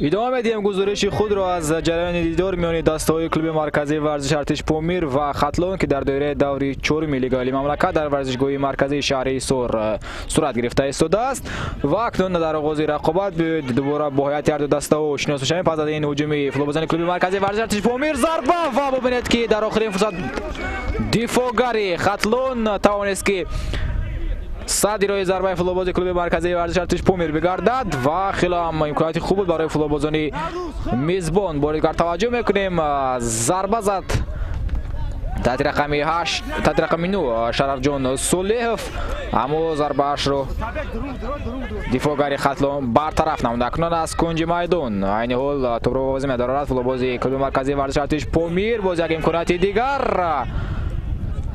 ادامه میدیم گزارش خود را از جریان دیدار میان دسته‌های کلوب مرکزی ورزش ارتش پامیر و خطلون که در دوره دوری چهارم لیگ عالی مملکت در ورزشگاه مرکزی شهر سور صورت گرفته ایستاده است و اکنون در آغاز رقابت دوباره با هیئت هر دو دسته و شناس شویم پس از این هجوم فوتبالبازان کلوب مرکزی ورزش ارتش پامیر ضربه و ببینید که در آخرین فرصت دفاعگری خطلون توانست که صدی روی ضربه فوتبالباز کلوب مرکزی ورزش ارتش پامیر بگردد و خیلی هم امکاناتی خوب بود برای فوتبالبازان میزبان. بازیکن توجه میکنیم ضربه زد تحت رقم 8 تحت رقم 9 شرف جان صلیحов اما ضربه‌اش رو دفاعگری خطلون برطرف نمود. اکنون از کنج میدان عین حال توپ رو بازی می‌دارد فوتبالباز کلوب مرکزی ورزش ارتش پامیر. باز یک امکانات دیگر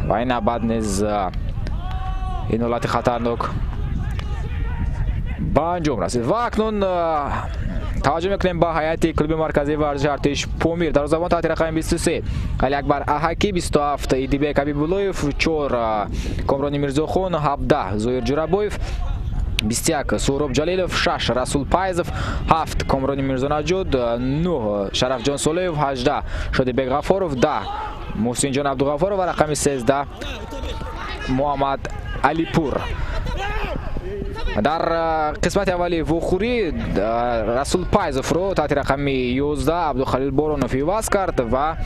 و این بعد نیز این حالت خطرناک به انجام رسید و اکنون توجه میکنیم با هیئت کلوب مرکزی ورزش ارتش پامیر. در زمان تحت رقم 23 علی اکبر احکی، 27 ایدیبک حبیب‌اللهیف، 4 کامران میرزاخان، 17 زهیر جرابویف، 21 سهراب جلیلов، 6 رسول پایزов، 7 کامران میرزانجود، 9 شرف جان صلیحov، 18 شادیبک غفارov، 10 محسن جان عبدالغفارov و رقم 13 محمد علی پور. در قسمت اولی وخوری رسول پایزов رو تحت رقم 11 عبدالخلیل بارانوفی وصل کرد و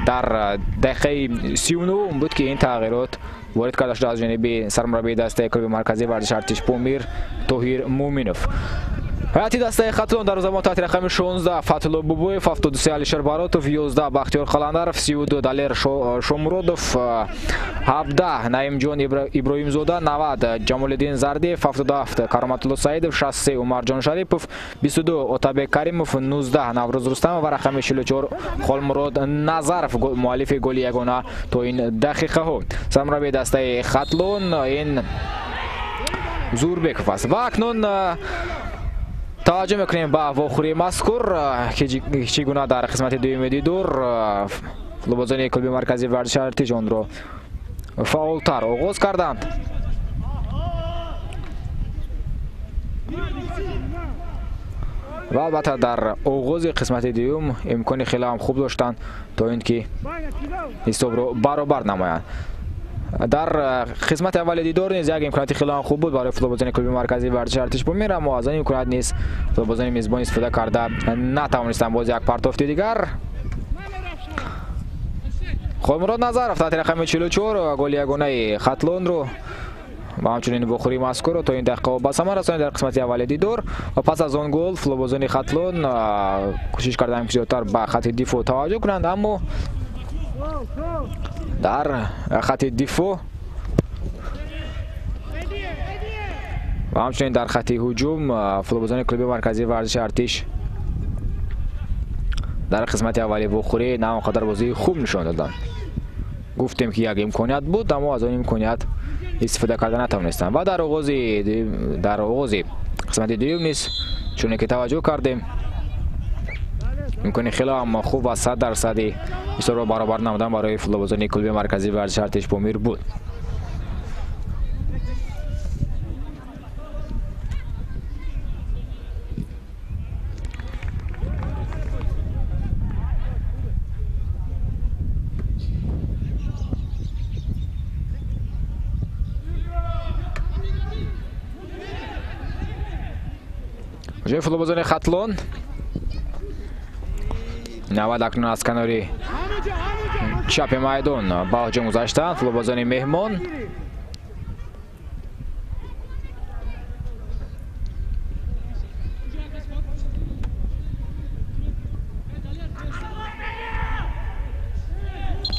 در دقیقه 39 بود که این تغییرات وارد کرده شد از جانب سرمربی دسته کلوب مرکزی ورزش ارتش پامیر توهیر مومینوف. هیئت دسته خطلون در زمان تحت رقم 16 فتح‌الله بوبویف، 73 علیشر باراتوف، 11 بختیار قلندرов، 32 دلیر شومرودov، 17 نعیم جان ابراهیم زاده، 90 جمالالدین زردیف، 77 کرامتالله سعیدov، 63 عمر جان شریپov، 22 اوتابک کریمov، 19 نوروز رستمov و رقم 44 خالمراد نظرov مؤلف گل یگانه تا این دقیقه ها. سرمربی دسته خطلون این زوربکov است و اکنون توجه میکنیم به واخوری مذکور که چگونه در قسمت دوم دیدار فوتبالبازان کلوب مرکزی ورزش ارتش آن را فعالتر آغاز کردند. و البته در آغاز قسمت دوم امکان خیلی هم خوب داشتند تا اینکه حساب رو برابر نمایند. در قسمت اول دیدار نیز یک امکانات خیلی خوب بود برای فوتبالبازان کلوب مرکزی ورزش ارتش پامیر، اما از این امکانات نیز فوتبالبازان میزبان استفاده کرده نتوانستند. باز یک پرتافت دیگر خالمراد نظرov تحت رقم 44 گل یگانه خطلون رو و همچنین بخوری مذکور تا این دقیقه به ثمر رسانید در قسمت اول دیدار. و پس از آن گل فوتبالبازان خطلون کوشش کردند که زیادتر به خط دفاع توجه کنند، اما در خط دفاع و همچنین در خط هجوم فوتبالبازان کلوب مرکزی ورزش ارتش در قسمت اولی وخوری نه آنقدر بازی خوب نشان دادند. گفتیم که یک امکانیت بود اما از آن امکانیت استفاده کردن نتوانستند و در آغاز قسمت دوم نیست چون که توجه کردیم امکان خیلی هم خوب و 100% بسیار برابر نمودن برای فوتبالبازان کلوب مرکزی ورزش ارتش پامیر بود. جای فوتبالبازان خطلون 90 اکنون از کناری چپ میدان با هجوم گذاشتند فوتبالبازان مهمان.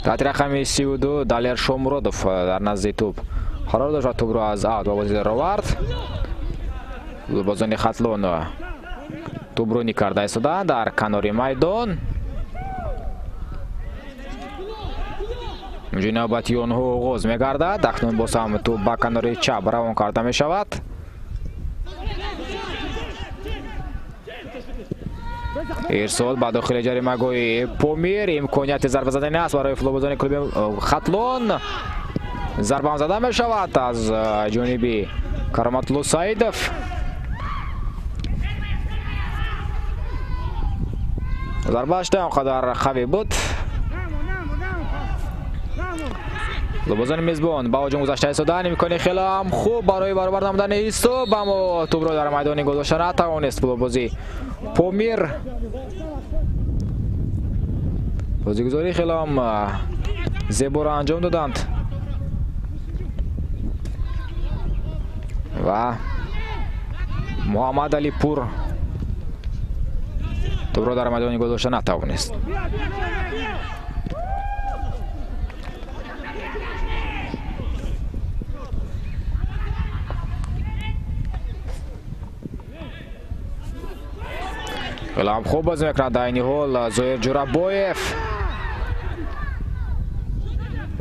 تحت رقم 32 دلیر شومرودov در نزد توپ قرار داشت و توپ را از اوت با بازی در آورد. فوتبالبازان خطلون توپ رو کرده ایستادند در کناری میدان. نوبتی آنها آغاز می‌گردد. اکنون باز هم توپ به کناری چپ روان کرده می شود. ارسال به داخل جریمه‌گاه پامیر. امکانیت ضربه زدن است برای فوتبالبازان کلوب خطلون. ضربه هم زده می شود از جانب کرامتالله سعیدov. ضربهش آنقدر قوی بود. لوبازان میزبان با هجوم گذشته ایستادن میکنه، خیلی هم خوب برای برابر نمودن ایستوب، اما توپ رو در میدان گذاشتن نتوانست بازی پومیر. بازیگزاری خیلی هم زیبا را انجام دادند و محمد علی پور توپ رو در میدان گذاشتن نتوانست. خیلی هم خوب بازی میکند در این حال زهیر جورابویف.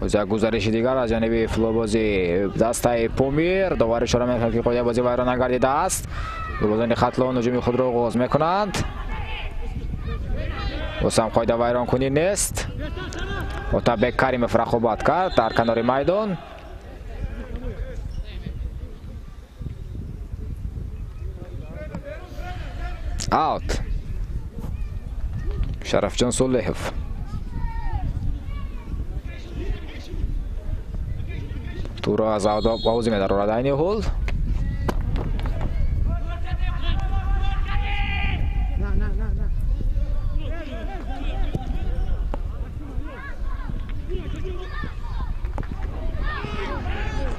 بازی گزارش دیگر از جانب فلوبازی دسته پومیر، داور اشاره میکند که قاعده بازی ویران نگردیده است. لوبازان خطلان هجوم خود را آغاز میکنند، واسه قاعده ویران کنی نیست. مطابق کریم فرخوبات کرد در کنار میدان. اوت. شرفجان صلحف تو را از آوازی میدار را در این حال.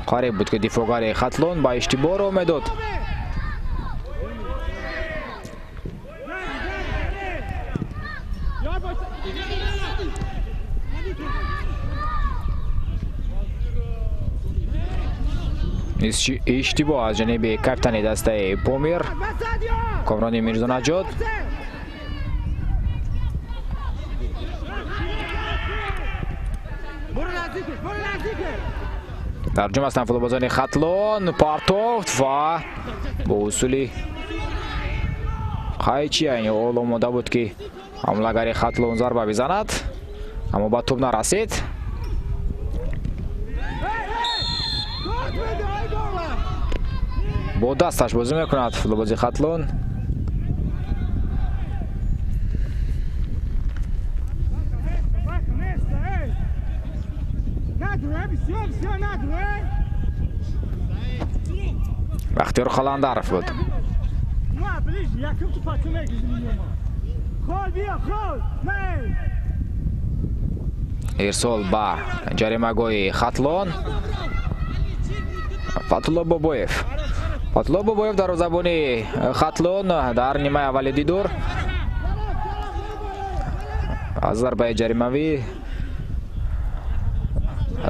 قریب بود که دفاعگر خطلون با اشتباه رو میداد. اشتباه از جانب کاپیتان دسته پومیر کامران میرزا نجات. در جمع هستن فوتبالبازان خطلون، پارتوفت و با اصولی خیلی این اول آماده بود که حمله‌گر خطلون ضربه بزند، اما با توپ نرسید. با دستش بازی میکند فوتبالبازی خطلون. بختیار خلاندرف بود. ارسال با جریمه گوی خطلون. فتولا بابویف در زبانی خطلون در نیمه اول دیدور از ضربه جریموی،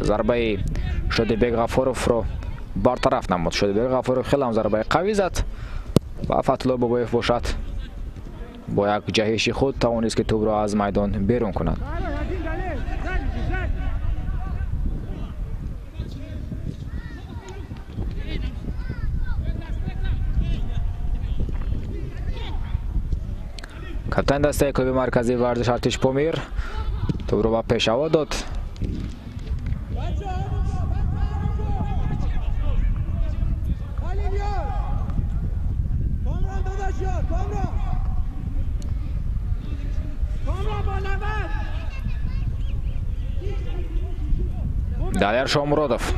ضربه شادیبک غفاروف رو برطرف نمود. شادیبک غفاروف خیلی هم ضربه قوی زد و فتولا بابویف باشد با یک جهش خود توانست که توپ را از میدان بیرون کند. کاپیتان دسته کلوب مرکزی ورزش ارتش پومیر توپ رو به پیشوا داد. دایر شامرودوف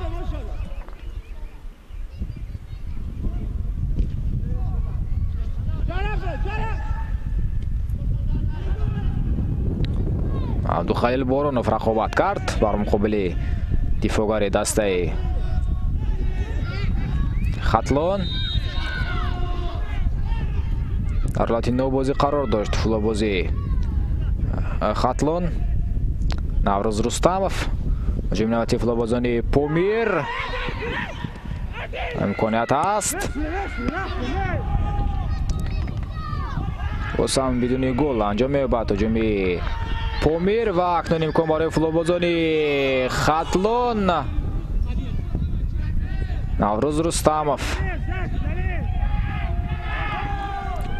عبدالخلیل بارونوف رقابت کرد بر مقابل دفاعگر دسته خطلون. در حالت نو بازی قرار داشت فوتبالبازی خطلون. نوروز رستموف هجوم نوبتی فوتبالبازان پومیر امکانیت است واسم بدون گل انجام می‌یابد هجوم پومیر و اکنون امکان برای فوتبالبازان خطلون. نوروز رستموف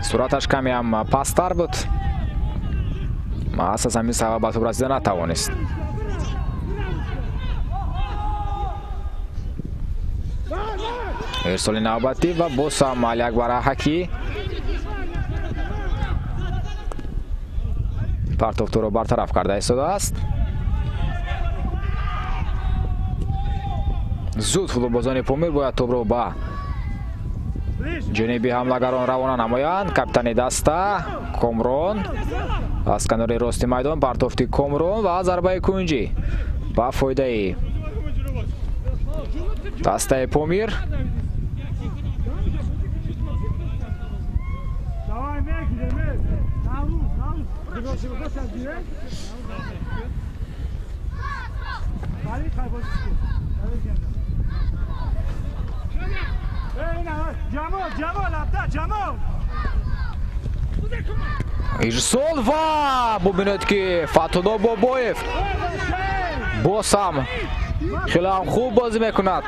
سرعتش کمی هم پستر بود، ما اساس همین سبب به توپ رسیدن نتوانست. ارسال نوبتی و باز هم علی اکبر حکی پرتاب رو برطرف کرده ایستاده است. زود فوتبالبازان پومیر باید توپ رو با جانبی حملهگران روانه نمایند. کاپیتان دسته کامرون از کنار راست میدان پرتافتی کامرون و ضربه کنجی با فایده دسته پومیر. ارسال و ببینید که فتولا باباєв باز هم خیلی هم خوب بازی میکند.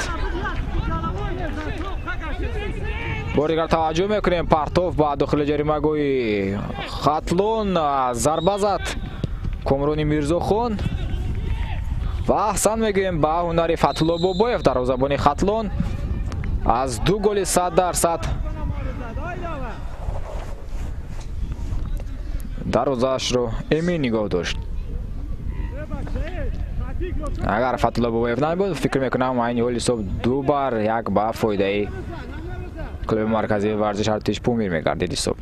بارگر توجه میکنیم پرتوف با داخل جریمه گوی خطلون ضربه زد کامرون میرزاخون و احسن میگویم با هنر فتولا باباєв در زبان خطلون از 2 گل 100% دروازه‌اش رو امین نگاه داشت. اگر فتولا باباєv نبود فکر میکنم این حال حساب 2 بار 1 با فایده کلوب مرکزی ورزش ارتش پومیر میگردید حساب.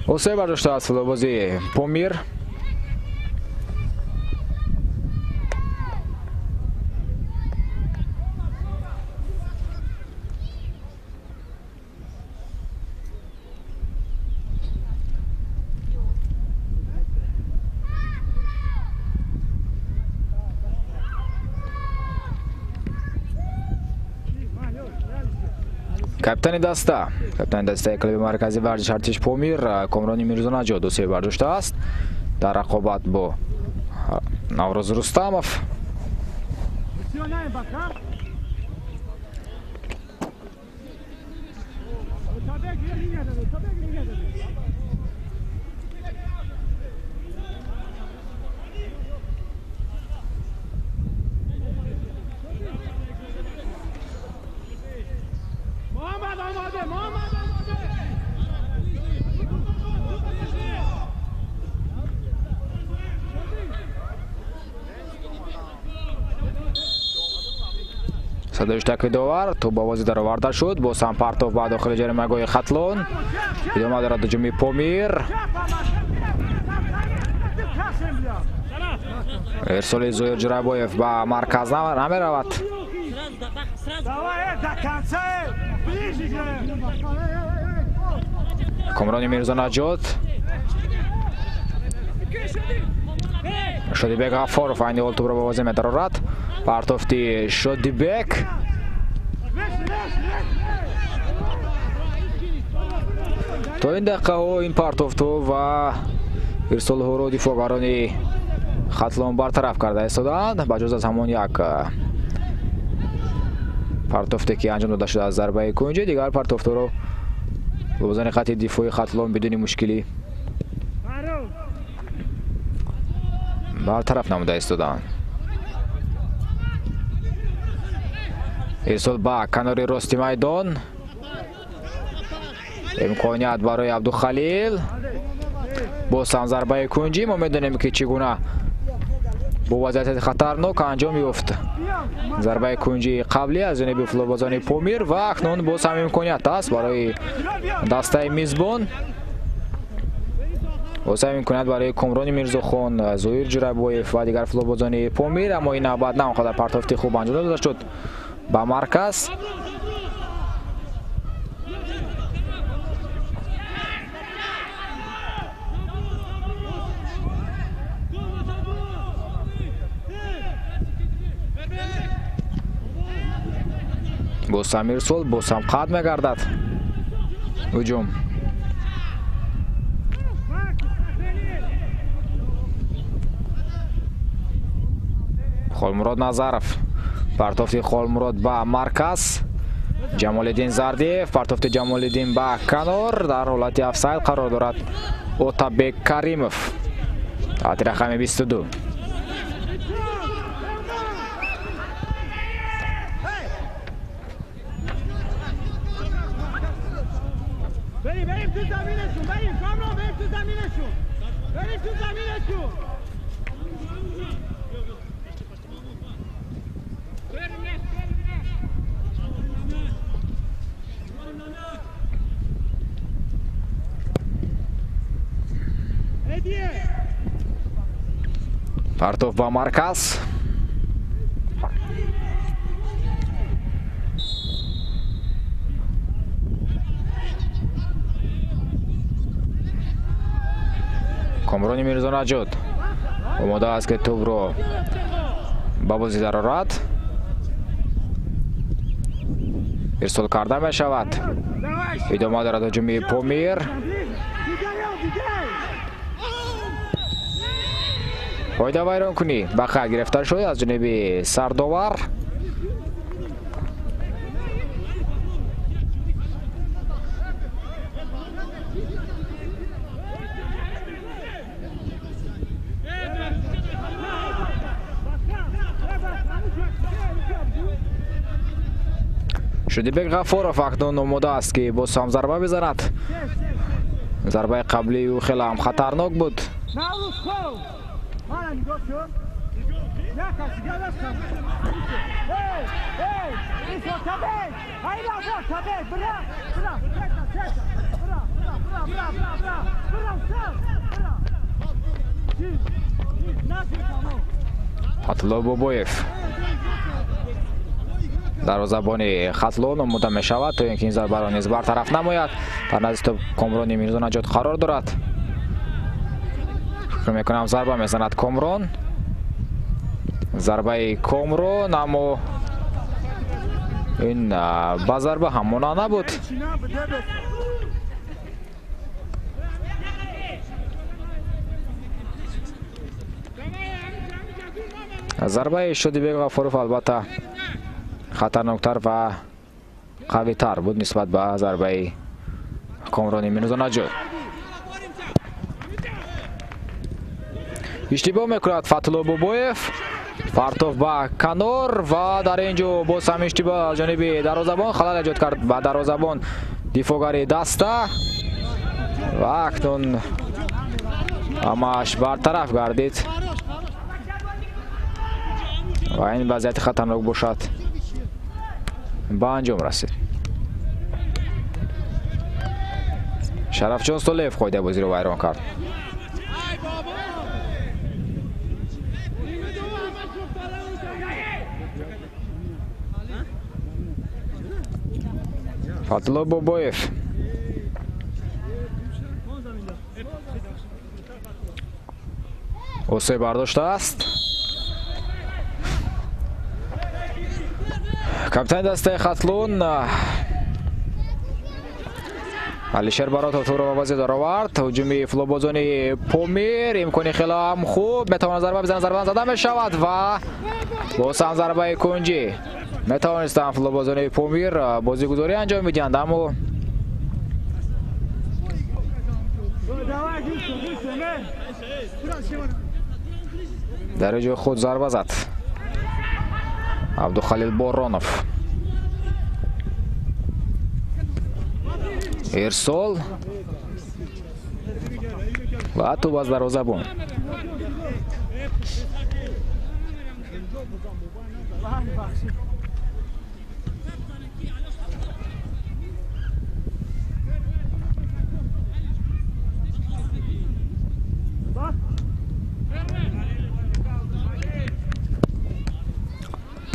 اوسه برداشته از فوتبالبازی پومیر. کاپیتان دسته کلوب مرکزی ورزش ارتش پومیر کامران میرزانجاد دوسیه برداشته است در رقابت با نوروز رستمов. صدایش تک داور تو با بازی در آورده شد. با سم پرتاف با داخل جریمه گوی خطلون ادامه دارد هجوم پومیر. ارسال زویر جرابویف با مرکز نمی رود. کامران میرزانجاد شادیبک غفارov این حال توپ را به بازی می‌دارد. پرتافتی شادیبک تا این دقیقه ها این پرتاف تو و ارسال ها را دفاعگران خطلون برطرف کرده ایستادند بجز از همان یک پرتافتی که انجام داده شده از ضربه کنجی. دیگر پرتافت رو به بازن خط دفاعی خطلون بدون مشکلی برطرف نموده ایستادند. ارسال با کنار راست میدان امکانیت برای عبدالخلیل با ضربه کنجی. ما میدونیم که چگونه با وضعیت خطرناک انجام یافت ضربه کنجی قبلی از جانب فوتبالبازان پومیر و اکنون با هم امکانیت است برای دسته میزبان واسه امکانیت برای کامران میرزاخون زویر جرابویف و دیگر فوتبالبازان پومیر. اما این بعد نه خود پرتافتی خوب انجام داده شد با مرکز. با سمیر سول با سم قد میگردد هجوم. خالمراد نظرف پرتافتی خالمراد با مرکز جمالالدین زردیف، پرتافت جمالالدین به کنار، در حالت افساید قرار دارد اوتابک کریموف. تحت رقم 22. بریم تو زمینشون، بریم کامران، بریم تو زمینشون، بریم تو زمینشون. پرتوف با مرکز. کامران میرزا نجات آماده است که توپ رو با بازی درآورد. ارسال کرده می شود. ادامه دارد هجوم پومیر. پایده ویران کنی به خط گرفتار شد از جانب سرداور. شدیبک غفورов اکنون آماده است که با سام ضربه بزند. ضربه قبلی او خیلی هم خطرناک بود. عطلا بابایف دروازه‌بان خطلون آماده می شود تا اینکه این ضربه را نیز برطرف نماید. در نزد توپ کامران میرزا نجات قرار دارد. فکر میکنم ضربه میزند کامران. ضربه کامران اما این با ضربه همونا نبود. ضربه شدیبک غفورov البته خطرناکتر و قوی تر بود نسبت به ضربه کامران میرزا نجات. اشتباه میکند فتحالله بابایف. پرتوف به کنار و در اینجا باز هم اشتباه جانب دروازه‌بان خلل ایجاد کرد و دروازه‌بان دفاعگر دسته و اکنون همش برطرف گردید و این وضعیت خطرناک باشد به انجام رسید. شرفجان سلیف قاعده بازی رو ویران کرد. فتحالله بابایف اوسه برداشته است. کاپیتان دسته خطلون علیشر برات تو رو بازی در آورد. هجوم فلوبازونی پومیر امکانی خیلی هم خوب میتواند ضربه بزنه. ضربه زده می شود و با سم ضربه کنجی میتوانستن فلوبازونی پومیر بازی گذاری انجام میدهند اما در جای خود ضربه زد عبدالخلیل بارانوف. ارسال و تو باز دروازه‌بان.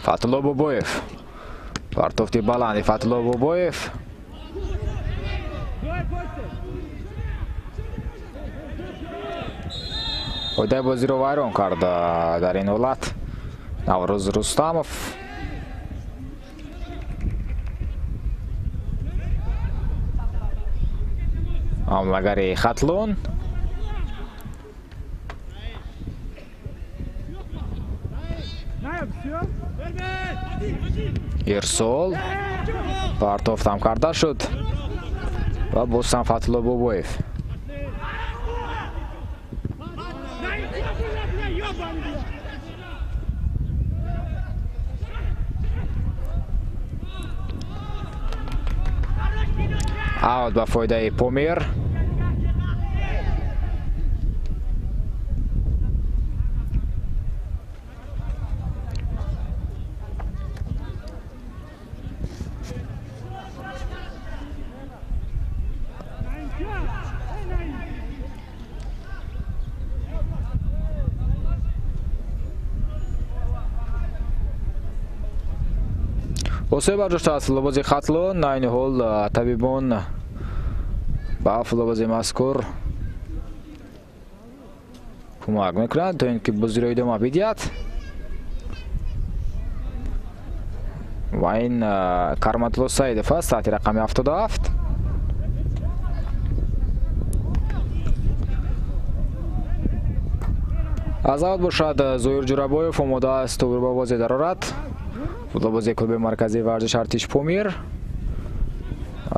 فتحالله بابایف پرتافتی بلندی فتحالله بابایف قاعده بازی رو ویران کرد در این حالت نوروز رستموف. حمله‌گر خطلون ارسال پرتافت هم کرده شد و باز هم فتح‌الله بابویف. اوت به فایده پومیر. осеб бардошта аст футболбози хатлон на айни ҳол табибон ба футболбози мазкур кӯмак мекунанд то ин ки бозиро идома бидиҳад ва ин карматулло саидов аст таҳти рақами 77. аз авт бошад зоир ҷурабоев омода аст тӯбро ба бозе дарорад. футболбози клуби марказии варзиш артиш помир.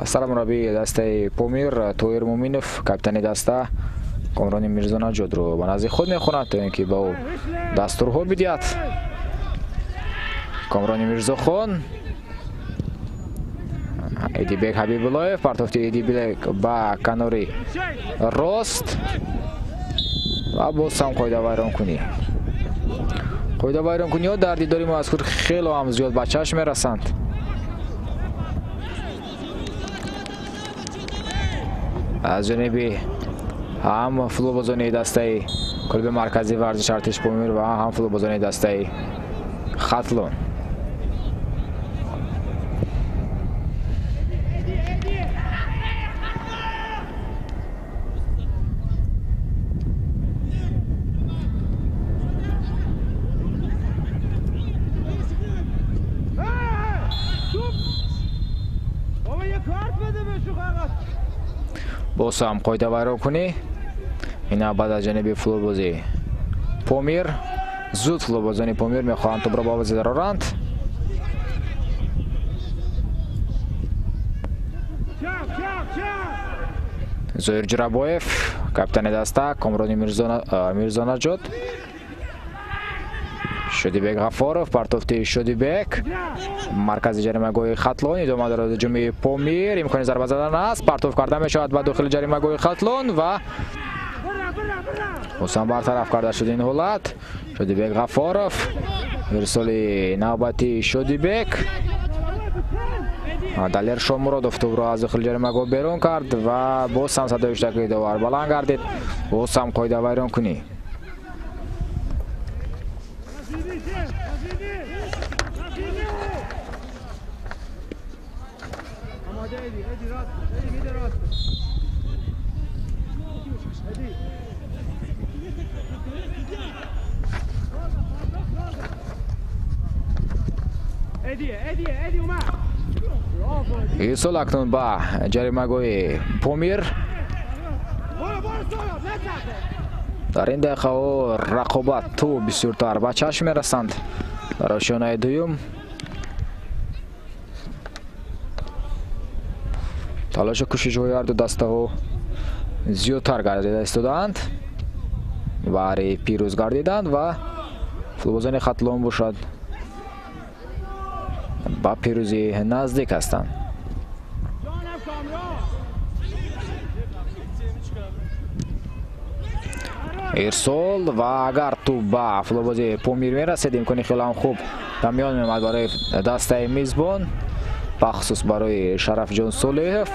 сарамурабии дастаи помир тоир муминов, капитани даста комрони мирзонаҷодро ба назди худ мехонад то ин ки ба ӯ дастурҳо бидиҳад. комрони мирзохон, эдибек ҳабибуллоев, партофти эдибек ба канори рост ва боз ҳам қоидавайронкунӣ. қоидавайронкуниҳо дар дидори мазкур хело ҳам зиёд ба чашм мерасанд. аз ҷониби ҳам футболбозони дастаи клуби марказии варзиш артиш помир ва ҳам футболбозони дастаи хатлон. боз ҳам қоидавайронкунӣ. ина баъд аз ҷониби футболбози помир. зуд футболбозони помир мехоҳанд тӯбро ба бозе дароранд. зоир ҷурабоев, капитани даста комрони мирзонаҷод. шодибек ғафоров, партофти шодибек, маркази ҷаримагоҳи хатлон, идома дорад ҳуҷуми помир. имкони зарба задан аст, партоф карда мешавад ба дохили ҷаримагоҳи хатлон ва ҳусан бартараф карда шуд ин ҳолат. шодибек ғафоров, ирсоли навбати шодибек. далер шомуродов тӯбро аз дохили ҷаримагоҳ берун кард ва боз ҳам садои иштакии довар баланд гардид. боз ҳам қоидавайронкунӣ. ирсол акнун ба ҷаримагоҳи помир. дар ин дақиқаҳо рақобат ту бисёртар ба чашм мерасанд. дар ошёнаи дуюм талошу кӯшишҳои ҳарду дастаҳо зиёдтар гардида истодаанд. баҳри пирӯз гардиданд ва футболбозони хатлон бошад ба пирӯзӣ наздик ҳастанд. ирсол ва агар ту ба футболбози помир мерасед имкони хелам хуб ба миён меомад барои дастаи мизбон, бахусус барои шарафҷон солеҳов.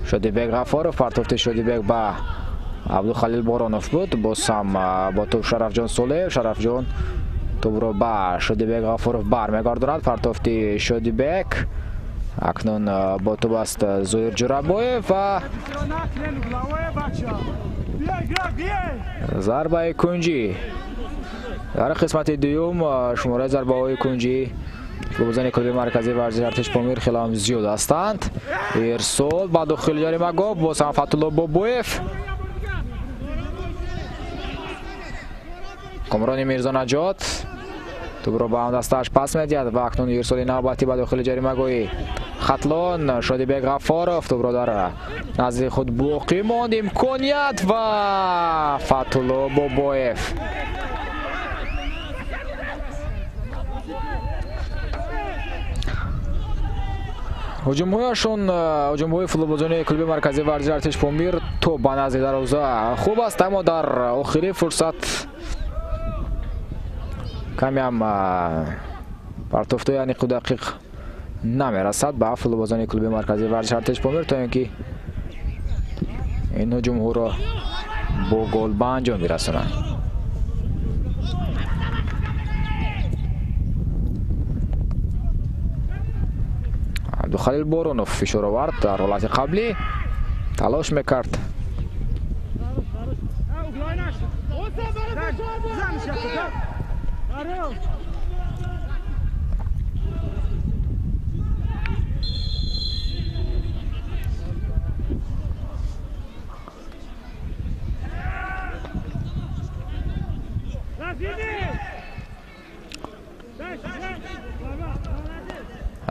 шодибек ғафоров, партофти шодибек ба абдухалил боронов буд. боз ҳам бо тӯб шарафҷон солеҳов. шарафҷон тӯбро ба шодибек ғафоров бармегардонад. партофти шодибек акнун бо тӯб аст зоир ҷурабоев ва зарбаи кунҷӣ. дар қисмати дуюм шумораи зарбаҳои кунҷӣ футболбозони клуби марказии варзиш артиш помир хелам зиёд ҳастанд. ирсол ба дохили ҷаримагоҳ, боз ҳам фатҳулло бобоев. комрони мирзонаҷод توپ رو به هم دستش پس میدید و اکنون ارسال نوبتی به داخل جریمه گویی خطلون. شادیبک غفارov توپ رو داره نزد خود باقی ماند امکانیت و فتح‌الله بابایف. هجوم‌هایشون هجوم‌های فوتبال‌بازان کلوب مرکزی ورزش ارتش پامیر توپ به نزد دروازه خوب است، اما در آخرین فرصت کمی هم پرتافته یعنی خود دقیق نمیرسد به فوتبال‌بازان کلوب مرکزی ورزش ارتش پامیر تا اینکه این هجوم را با گل به انجام برسانند. عبدالخلیل بارونوف فشار آورد، در حالت قبلی تلاش میکرد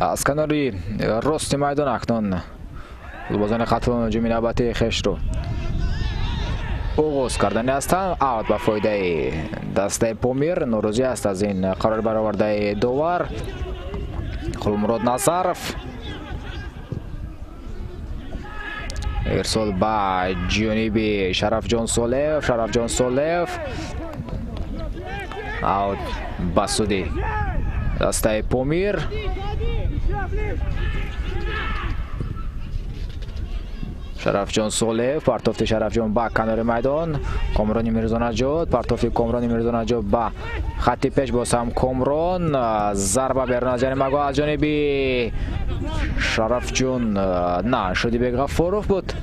از کناری راست میدان اکنون فوتبالبازان خطلون هجوم نوبتی خویش رو آغاز کردن هستند. اوت به فایده دسته پامیر. ناراضی است از این قرار برآورده داور خلمراد نصرف. ارسال به جانب شرف جان سولف. اوت به سود دسته پامیر. شرف جان سولف پرتافت شرف جان به کنار میدان. کامران میرزا نجات پرتافت کامران میرزا نجات به خط پیش باز هم کامران. ضربه بر نظر مگو از جانب شرف جان نه شادیبک غفارov بود.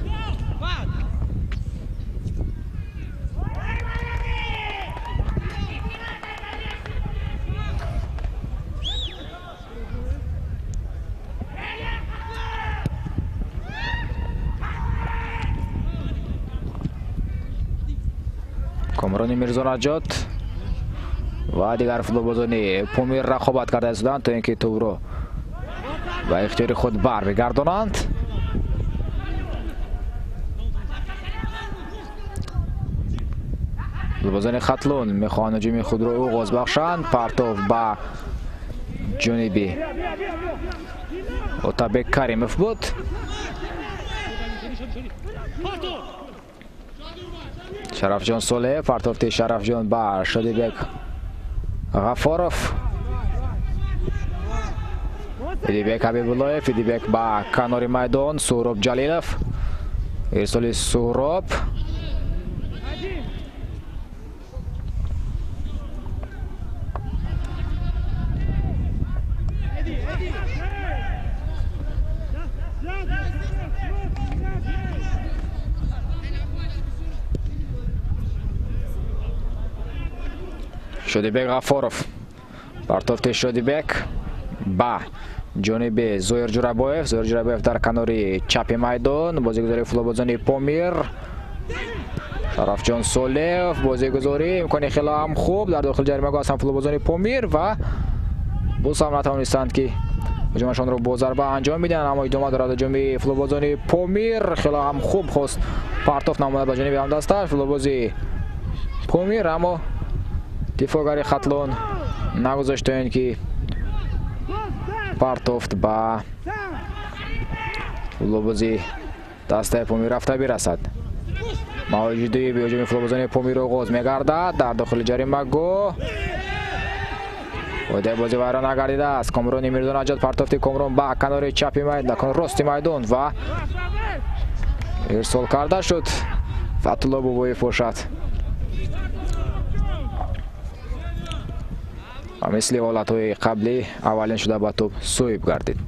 کامران میرزا نجات و دیگر فوتبالبازان پامیر رقابت کرده هستند تا اینکه توپ را به اختیار خود بر بگردانند. فوتبالبازان خطلون میخوان هجوم خود را آغاز بخشند. پرتاف به جانب اتابک کریموف بود. شرف جان سوله پرتافت شرف جان به شادیبک غفارov. فیدیبک حبیبالله فیدیبک به کنار میدان. سهراب جلیلوف ارسال سهراب شادیبک غفارov پرتافت شادیبک با جانب زویر جورابایف. زویر جورابایف در کنار چپ میدان. بازیگزاری فوتبالبازان پامیر شرف جان سولف بازیگزاری امکانی خیلی هم خوب در داخل جریمه گاه هستند فوتبالبازان پامیر و باز هم نتوانستند که هجومشان رو با ضربه انجام میدن، اما ادامه دارد هجوم فوتبالبازان پامیر. خیلی هم خوب خواست پرتافت نموده به جانب هم دستش فوتبالبازی پامیر، اما دفاعگری خطلون نگذاشت این که پرتافت به فوتبالبازی دسته پامیر رفته برسد. موجودی به هجوم فوتبالبازان پامیر آغاز میگردد در داخل جریمه گاه. ویده بازی ویران نگردیده است. کامران میرزا نجات پرتافت کامران به کنار چپ میدان راست میدان و ارسال کرده شد. فتح‌الله بابایف باشد و مثل حالتهای قبلی اولین شده به توپ سویب گردید.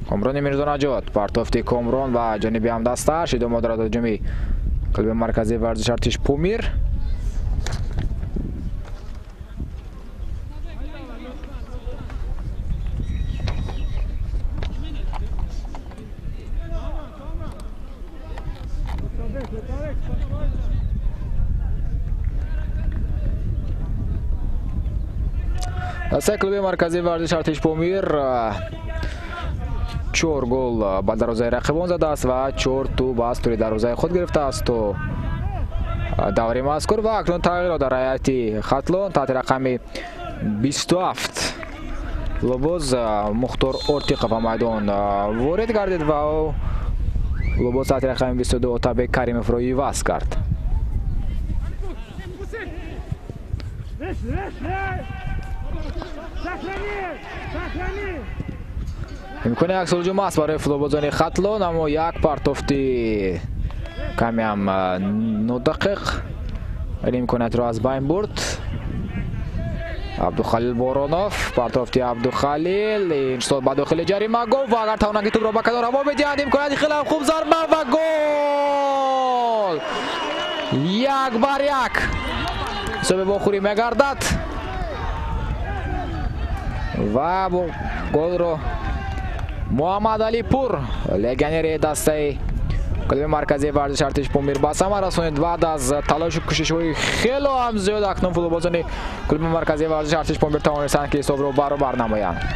کامران میرزا نجات پرتافت کامران و جانب هم دستش ادامه دارد هجوم کلوب مرکزی ورزش ارتش پامیر. دسته کلوب مرکزی ورزش ارتش پامیر 4 گل به دروازه رقیبان زده است و 4 توپ از توی دروازه خود گرفته است و دوره مذکور و اکنون تغییر در هیئت خطلون تحت رقم 27 لوبوز مختار ارتیق به میدان وارد گردید و لوبوز تحت رقم 22 تابع کریم فرویی وصل کرد. امکان یک هجوم است برای فلوبوزان خطلون، اما یک پرتافتی کمی هم نودقیق ولی امکانیت را از بین برد. عبدالخلیل بارانوف، پرتافتی عبدالخلیل این شد به داخل جریمه گل و اگر توانند توپ را به کنار هوا بدهند امکانیت خیلی خوب ضربه و گل 1-1 حساب باخوری میگردد و گل را محمد علی پور لگنر دسته کلوب مرکزی ورزش ارتش پامیر به ثمر رسانید. بعد از تلاش و کوشش های خیلی هم زیاد اکنون فوتبالبازان کلوب مرکزی ورزش ارتش پامیر توانستند که حساب را برابر نمایند.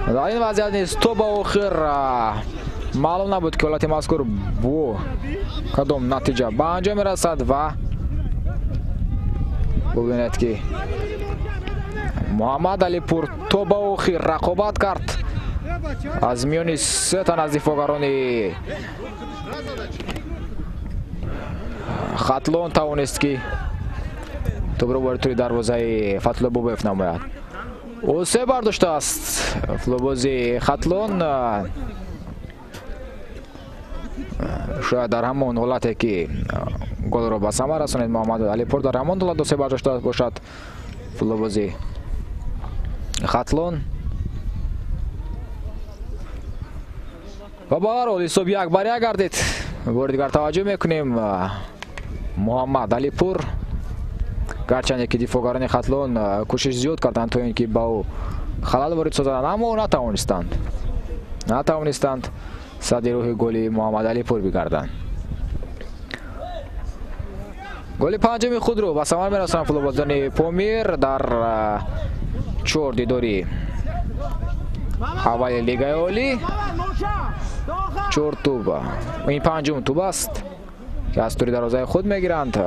در این وضعیت نیست تو با آخر معلوم نبود که حالت مذکور با کدام نتیجه به انجام رسد و ببینید که محمد علی پور تو با آخر رقابت کرد از میان 3 تن از دفاعگران خطلون توانست که توپ را وارد توی دروازه فتلوبوف نماید. او 3 برداشته است فلوبوزی خطلون. شاید در همون حالتی که گل را به ثمر رسانید محمد علی پور در همون حالت 2 برداشته باشد فلوبوزی خطلون و با هر حال حساب 1-1 گردید. بار دیگر توجه میکنیم محمد علی پور گرچند که دفاعگران خطلون کوشش زیاد کردند تا اینکه با او خلل وارد سازند اما نتوانستند صد روح گل محمد علی پور بگردند. گل پنجم خود رو به ثمر میرسانند فوتبالبازان پامیر در 4 دیداری اول لیگ عالی. 4 توپ این پنجم توپ است که از توی دروازه خود میگیرند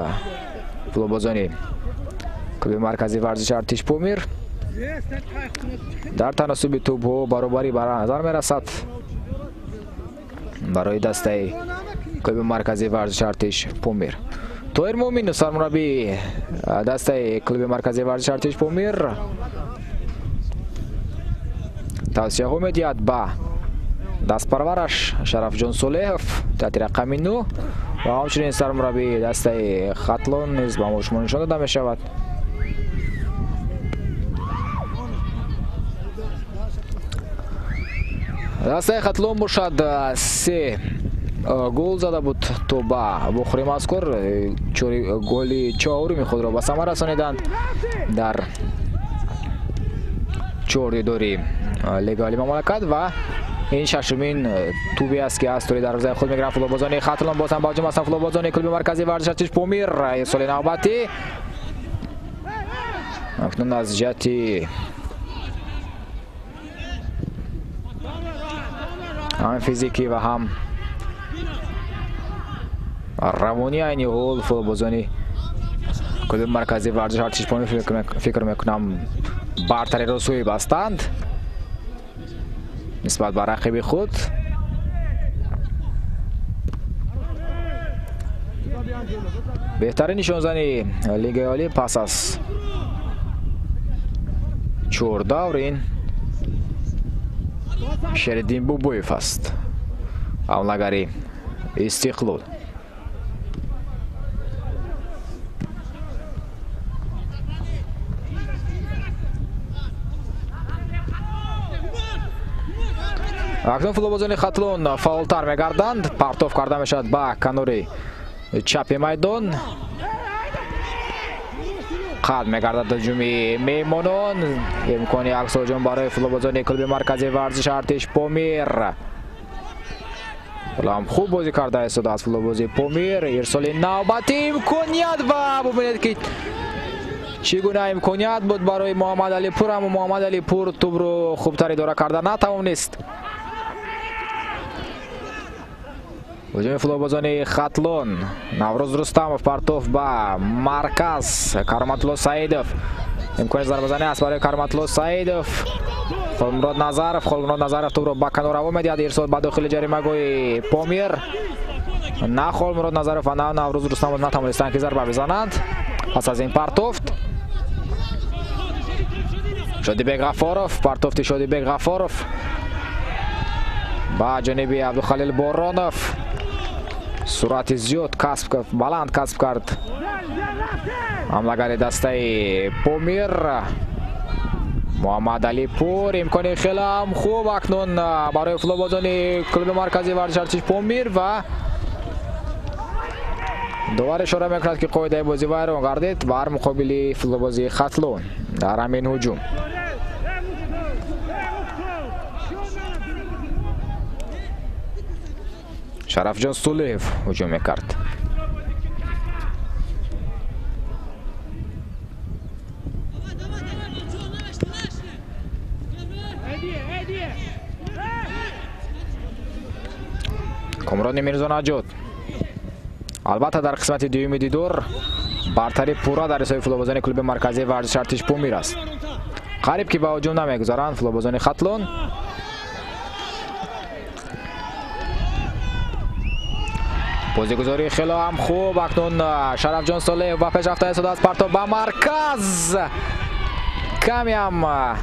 فوتبالبازان کلوب مرکزی ورزش ارتش پامیر. در تناسب توپ و برابری بر نظر میرسد برای دسته کلوب مرکزی ورزش ارتش پامیر. طاهر مومین سرمربی دسته کلوب مرکزی ورزش ارتش پامیر توصیه ها میدهد به دست پرورش شرف جان صلیحов تحت رقم 9 و همچنین سرمربی دسته خطلون نیز به ما شما نشان داده می شود. دسته خطلون باشد 3 گل زده بود تو با بخوری مذکور گل 4 خود را به ثمر رسانیدند در 4 دیداری لیگ عالی مملکت و این 6مین توپی است که از توی دروازه خود میگیرند فوتبالبازان خطلون. باز هم باجم هستند فوتبالبازان کلوب مرکزی ورزش ارتش پامیر. سال نوبتی اکنون از جهت هم فیزیکی و هم روانی این هول فوتبالبازان کلوب مرکزی ورزش ارتش پامیر فکر میکنم برتری را سوی بستند نسبت به رقیب خود. بهترین نشانزنی لیگ عالی پس از 4 دورین شریدین بوبویف است حمله‌گری استقلال. اکنون فوتبالبازان خطلون فعالتر میگردند. پرتاب کرده میشد به کنار چپ میدان. قد میگردد هجومی میمانان. امکانی عکس هجوم برای فوتبالبازان کلوب مرکزی ورزش ارتش پامیر. هم خوب بازی کرده است از فوتبالبازی پامیر. ارسال نوبتی امکانیت و ببینید که چگونه امکانیت بود برای محمد علی پور، اما محمد علی پور توپ رو خوبتر اداره کرده نتوانست. هجوم فوتبالبازان خطلون. نوروز رستمov پرتوف به مرکز. کرامتالله سعیدов. امکان ضربه زنی است برای کرامتالله سعیدов. خلمراد نظرov توپ رو به کنار هوا میدهد. ارسال به داخل جریمه گوی پامیر. نه خلمراد نظرov و نه نوروز رستمov نتوانستند که ضربه بزنند. پس از این پرتوفت شادیبek غفارov. پرتوفت شادیبek غفارov با جانب عبدالخلیل بارانov. سرعت زیاد بلند کسب کرد حملهگر دسته پامیر. محمد علی پور. امکانی خیلی هم خوب اکنون برای فوتبالبازان کلوب مرکزی ورزش ارتش پامیر و دوباره اشاره میکند که قاعده بازی ویران گردید بر مقابل فوتبالبازی خطلون در همین هجوم. شرفجان سولیف هجوم میکرد. کامران میرزا نجات. البته در قسمت دوم دیدار برتری پورا در حساب فوتبالبازان کلوب مرکزی ورزش ارتش پامیر است. قریب که به هجوم نمیگذارند فوتبالبازان خطلون. بازیگزاری خیلی هم خوب اکنون شرفجان سالیف و پیش رفته است از پرتاب به مرکز. کمی هم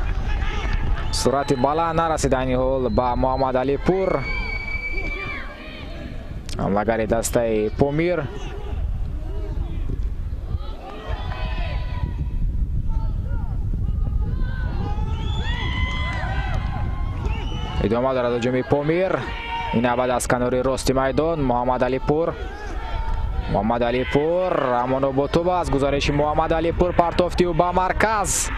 سرعت بلند نرسید این حال به محمد علی پور حملهگر دسته پامیر. ادامه دارد هجوم پامیر. این عبد از کنار راست میدان محمد علی پور. محمد علی پور امانو با توپ از گزارش محمد علی پور پرتافتی و به مرکز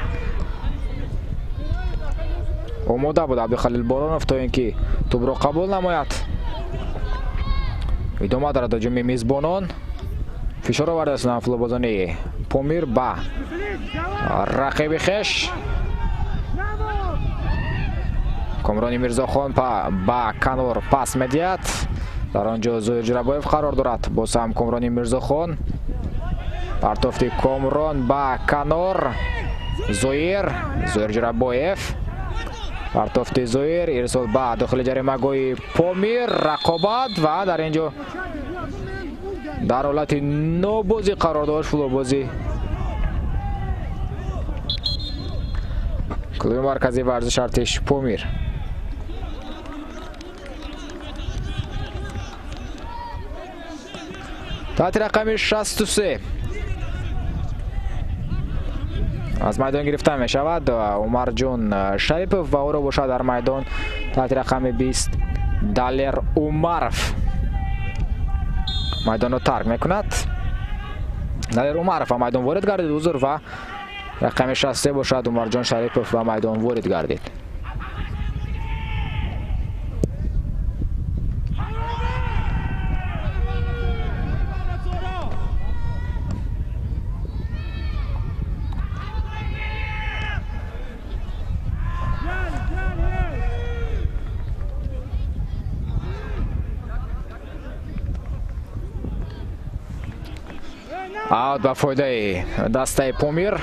آماده بود عبدالخلیل بارانov تا اینکه توپ را قبول نماید. ادامه دارد هجوم میزبانان. فشار آورده است فوتبالبازان پامیر به رقیب خویش. کامران میرزاخان با کنار پاس میدهد. در آنجا زویر جرابویف قرار دارد. باز هم کامران میرزاخان. پرتافت کامران با کنار زویر جرابویف. پرتافت زویر ارسال به داخل جریمه گوی پامیر. رقابت و در اینجا در حالت نوبازی قرار داشت فوتبالبازی کلوب مرکزی ورزش ارتش پامیر. تحت رقم 63 از میدان گرفته می شود. عمر جون شریپوف و او را باشد در میدان تحت رقم 20 دالر عمرف میدان را ترک میکند. دالر عمرف و میدان وارد گردید حضور و رقم 63 باشد عمر جون شریپوف و میدان وارد گردید. اوت به فایده دسته پامیر.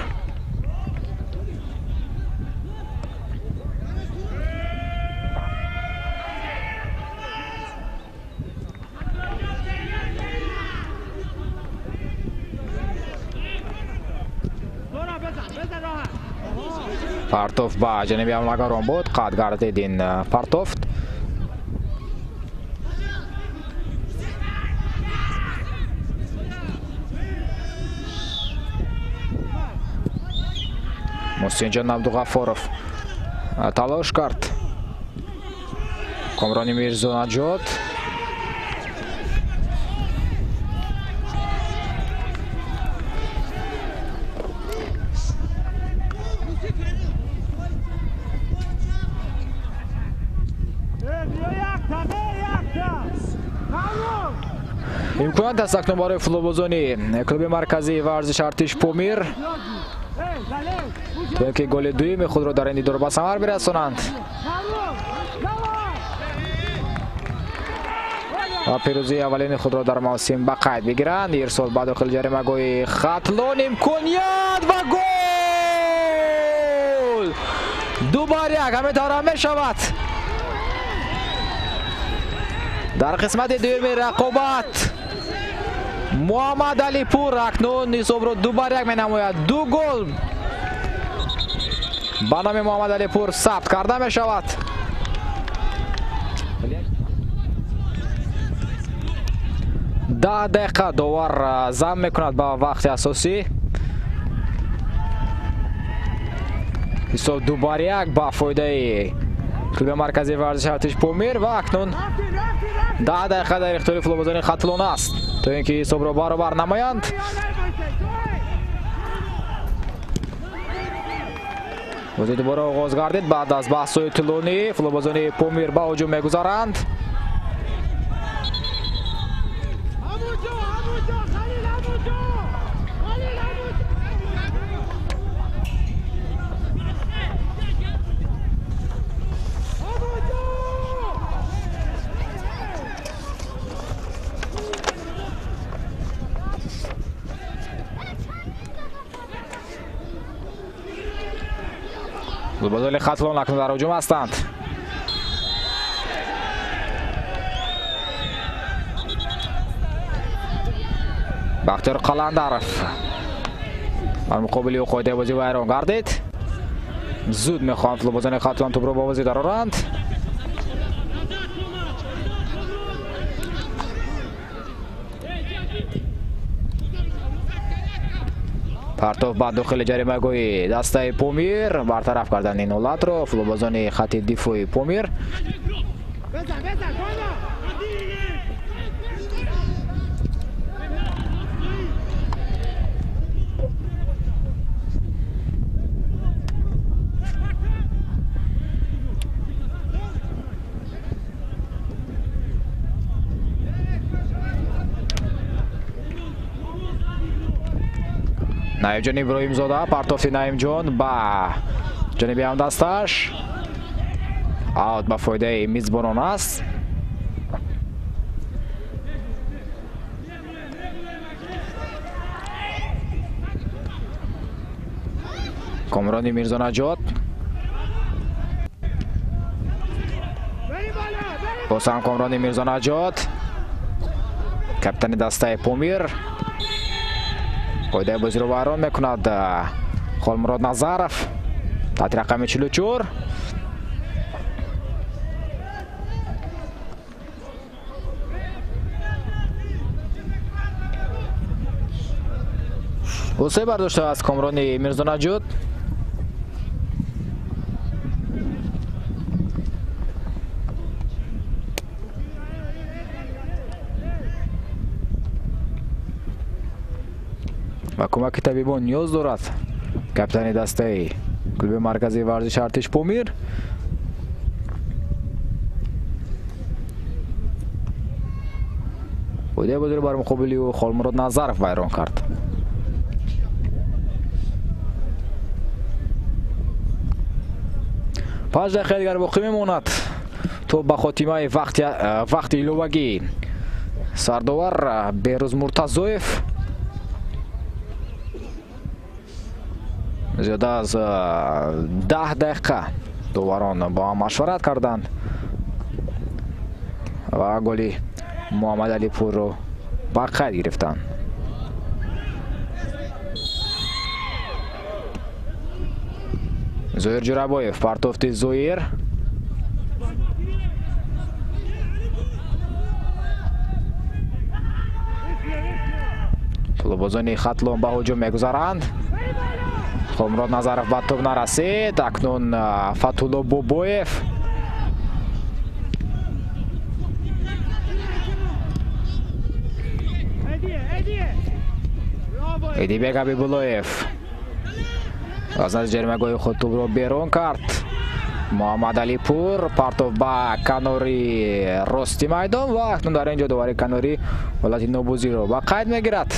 پرتوف با جانب حملهگران بود. قطع گردید این پرتوفت. محسنجان عبدالغفارov تلاش کرد. کامران میرزا نجات. امکانات است اکنون برای فوتبالبازان کلوب مرکزی ورزش ارتش پامیر تا که گل دوم خود را در این دیدار به ثمر برسانند و پیروزی اولین خود را در موسم به قید بگیرند. ارسال به داخل جریمه گوی خطلون امکانیت و گل دوباره یک همه داره می شود. در قسمت دوم رقابت محمد علی پور اکنون حساب را دوباره یک می نماید. دو گل به نام محمد علی پور ثبت کرده می شود. ده دقیقه داور زم میکند به وقت اساسی. حساب دوباره یک با فایده کلوب مرکزی ورزش ارتش پامیر و اکنون 10 دقیقه در اختیار فوتبالبازان خطلون است تا اینکه حساب را برابر نمایند. بازی دوباره آغاز گردید. بعد از بحث‌های طولانی فوتبالبازان پامیر به هجوم میگذارند. فوتبالبازان خطلون اکنون در هجوم هستند. بختیار قلندرف در مقابل قاعده بازی ویران گردید. زود میخواهند فوتبالبازان خطلون توپ را با بازی درآورند. پرتاب بعد داخل جریمه گوی دسته پامیر برطرف کردن این حالت را فوتبالبازان خط دفاعی پامیر. نایب جان ابراهیم زاده پرتافت نایم جان با جانبی هم دستش اوت به فایده میزبانان است. کامران میرزا نجات بازم کامران میرزا نجات کپتن دسته پامیر قاعده بازی رو ویران میکند. خالمراد نظرف تحت رقم 44 حسه برداشته از کامران میرزا نجات. و کمک طبیبان نیاز دارد کپتن دسته کلوب مرکزی ورزش ارتش پامیر. بوده بازی رو بر مقابلی و خالمراد نظرف ویران کرد. پنج دقیقه دیگر باقی میماند تو به خاتمه وقت ایلوگی. سرداور بهروز مرتضویف زیاده از 10 دقیقه داوران با هم مشورت کردند و گلی محمد علی پور رو به قید گرفتند. زویر جرابایف پرتافت زویر فوتبالبازان خطلون به هجوم میگذارند. خالمراد نظرف به توپ نرسید. اکنون فتح‌الله بوبویف ایدیبک حبیب‌اللهیف از جریمه گوی خود توپ را بیرون کرد. محمد علی پور پرتاب به کناری راستی میدان و اکنون در اینجا دوباره کناری حالت نوبوزی رو به قید میگیرد.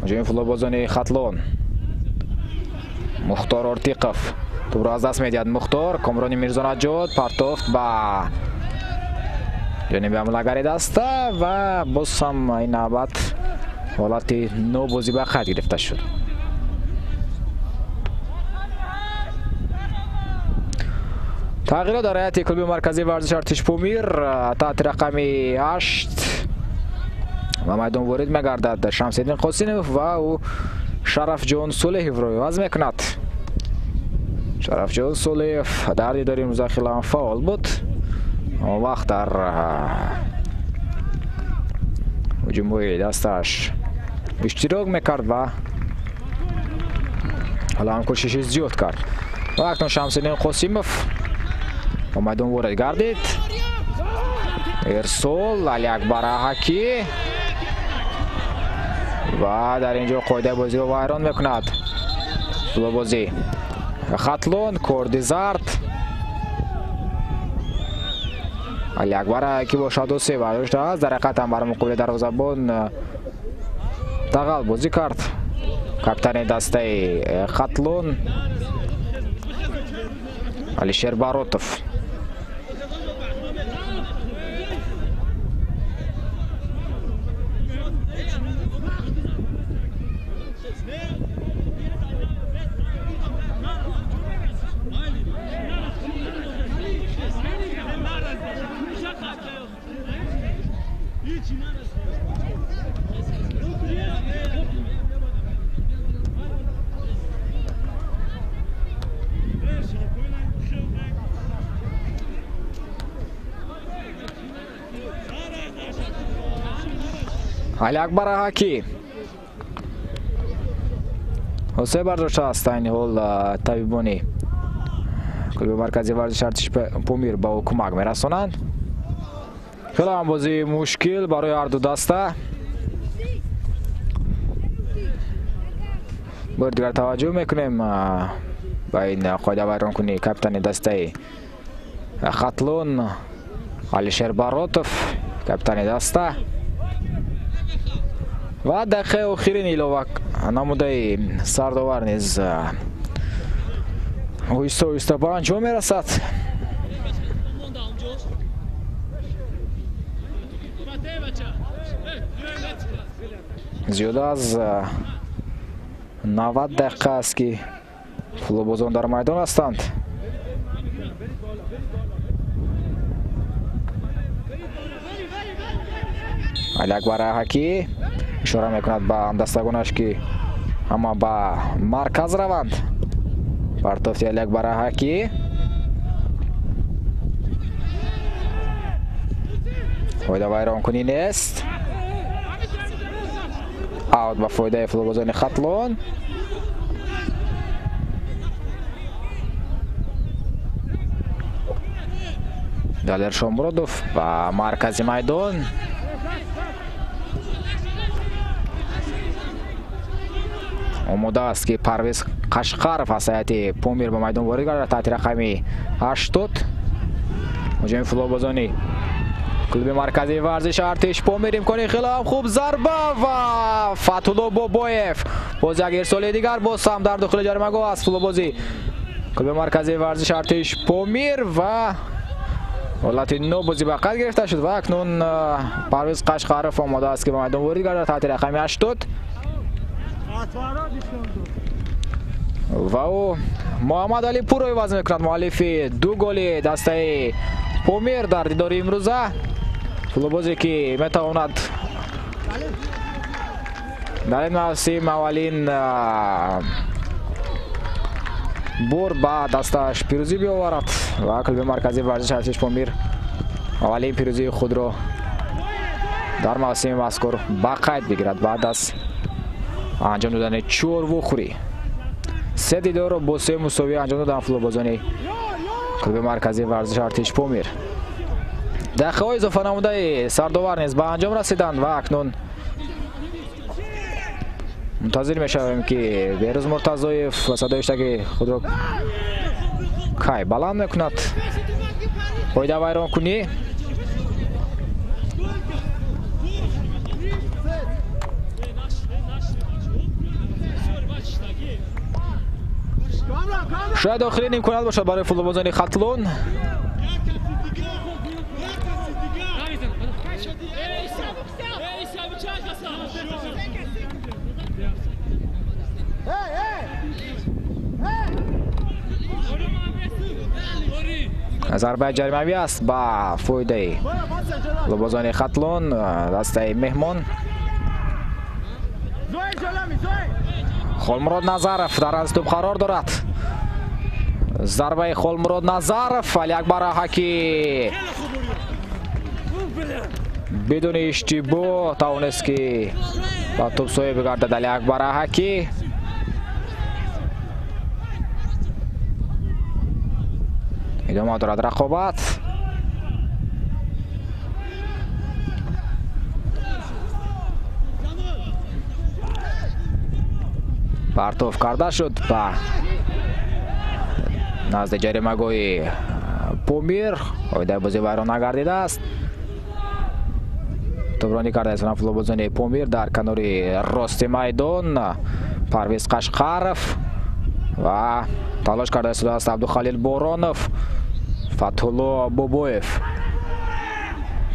ҳуҷуми футболбозони хатлон. мухтор ортиқов тӯбро аз даст медиҳад. мухтор комрони мирзонаҷод партофт ба ҷониби ҳамлагари даста ва боз ҳам ин навбат ҳолати нобозӣ ба қайд гирифта шуд. тағйирот дар ҳайати клуби марказии варзиши Артиш Помир. таҳти рақами 8 ва майдон ворид мегардад Шамсиддин Қосимов ва ӯ Шарафҷон Солеҳевро иваз мекунад. Шарафҷон Солеҳев дар дидори имрӯза хеле ҳам фаъол буд. он вақт дар ҳуҷумҳои дасташ иштирок мекард ва ҳала ҳам кӯшиши зиёд кард. ва акнун Шамсиддин Қосимов ба майдон ворид гардид. эрсол Алиакбар Аҳакӣ ва дар ин ҷо қоидаи бозиро вайрон мекунад футболбозӣ хатлон. Корди зард Алиакбар Аҳакӣ бо шадосе бардоштааст. дар ҳақиқат ҳам бар муқобили дарвозабон дағал бозӣ кард капитани дастаи хатлон Алишер Баротов. Алиакбар Аҳакӣ ҳосея бардоштааст. айни ҳол табибони клуби марказии варзиши Артиш Помир ба ӯ кӯмак мерасонанд. хеле ҳам бозии мушкил барои ҳарду даста. бори дигар таваҷҷӯҳ мекунем ба ин қоида вайронкунии капитани дастаи хатлон Алишер Баротов капитани даста. ва дақиқаи охирин илова намудаи сардовар низ оҳиста оҳиста ба анҷом мерасад. зиёда аз 90 дақиқа аст ки футболбозон дар майдон ҳастанд. Алиакбар Аҳакӣ ишора мекунад ба дастагонаш ки ҳама ба марказ раванд. партофти Алиакбар Аҳакӣ фоида вайронкунӣ нест. аут ба фоидаи футболбозони хатлон. Далер Шомуродов ба маркази майдон. омода аст ки Парвез Қашқаров аз ҳайати Помир ба майдон ворид гардад. таҳти рақами 80 ҳуҷуми футболбозони клуби марказии варзиши Артиш Помир. имкони хеле ҳам хуб зарба ва Фатҳулло Бобоев боз як ирсоли дигар боз ҳам дар дохили ҷаримагоҳ аст футболбози клуби марказии варзиши Артиш Помир ва ҳолати нобозӣ ба қайд гирифта шуд. ва акнун Парвез Қашқаров омода аст ки ба майдон ворид гардад. таҳти рақами 80 ва ӯ Муҳаммад Али Пурро иваз мекунад муаллифи ду голи дастаи Помир дар дидори имрӯза. футболбозе ки метавонад дар ин мавсим аввалин бор ба дасташ пирӯзӣ биоварад ва клуби марказии варзиши Артиш Помир аввалин пирӯзии худро дар мавсими мазкур ба қайд бигирад баъд аз анҷом додани 4 вохӯрӣ. се дидорро бо 3 мусовӣ анҷом доданд футболбозони клуби марказии варзиши Артиш Помир. дақиқаҳои изофа намудаи сардовар низ ба анҷом расиданд ва акнун мунтазир мешавем ки Берӯз Муртазоев ва садоиштаги худро кай баланд мекунад. қоида вайронкунӣ شاید آخرین امکانات باشد برای فوتبالبازان خطلون. ضربه جریمه‌ای است با فایده فوتبالبازان خطلون دسته مهمان. خلمراد نظرف در از توپ قرار دارد. ضربه خلمراد نظرف علی اکبر حکی بدون اشتباه توانست که با توپ سوی بگردد. علی اکبر حکی ادامه دارد رقابت. پرتاب کرده شد با نزد جریمه‌گاه پومیر. در بازی ویران نگردیده است. توپرانی کرده است فوتبالبازان پومیر در کنار راست میدان. پرویز قشقرف و تلاش کرده است عبدالخلیل بارانов. فتح‌الله بابویف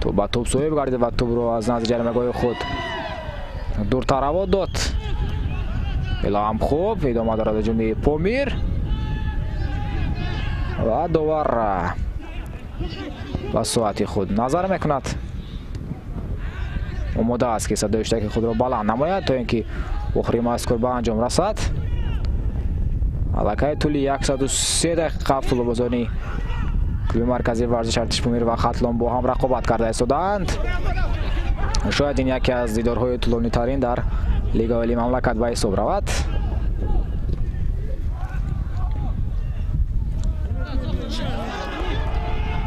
تو با توپ سوی بگردید و توپ رو از نزد جریمه‌گاه خود دورتر هوا داد. الا هم خوب ادامه دارد جمله پومیر و داور با ساعت خود نظر میکند. آماده است که صدای اشتراک خود را بلند نماید تا اینکه آخرین مذکور به انجام رسد. الکی طول 103 دقیقه فوتبالبازان کلوب مرکزی ورزش ارتش پومیر و خطلون با هم رقابت کرده استودند. شاید این یکی از دیدارهای طولانی ترین در لیگ عالی مملکت به حساب رود.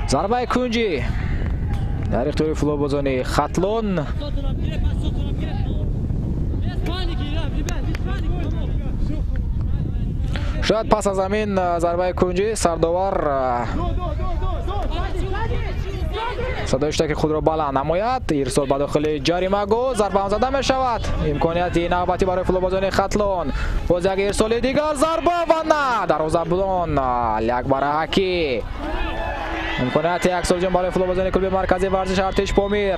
ضربه کنجی در اختیار فوتبالبازان خطلون. شاید پس از زمین ضربه کنجی سرداور صدای اشتراک خود را بلند نماید. ارسال به داخل جریمه‌گاه ضربه هم زده می شود. امکانیت نوبتی برای فوتبالبازان خطلون. باز یک ارسال دیگر ضربه و نه دروازه‌بان علی اکبر حکی. امکانیت یک سال جان برای فوتبالبازان کلوب مرکزی ورزش ارتش پومیر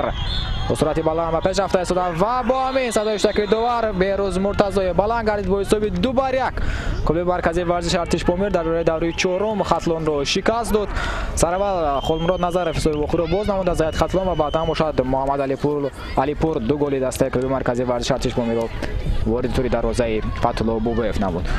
به صورت بلند به پیش رفته استادند و با همین صدای اشتراک داور بهروز مرتضی بلند گردید با حساب 2-1 کلوب مرکزی ورزش ارتش پومیر در دوره چهارم خطلون رو شکست داد. سر اول خلمراد نظرف حساب خود را باز نمود از ضد خطلون و بعد هم باشد محمد علیپور 2 گل دسته کلوب مرکزی ورزش ارتش پومیر رو وارد توری دروازه فتح‌الله بابویف نمود.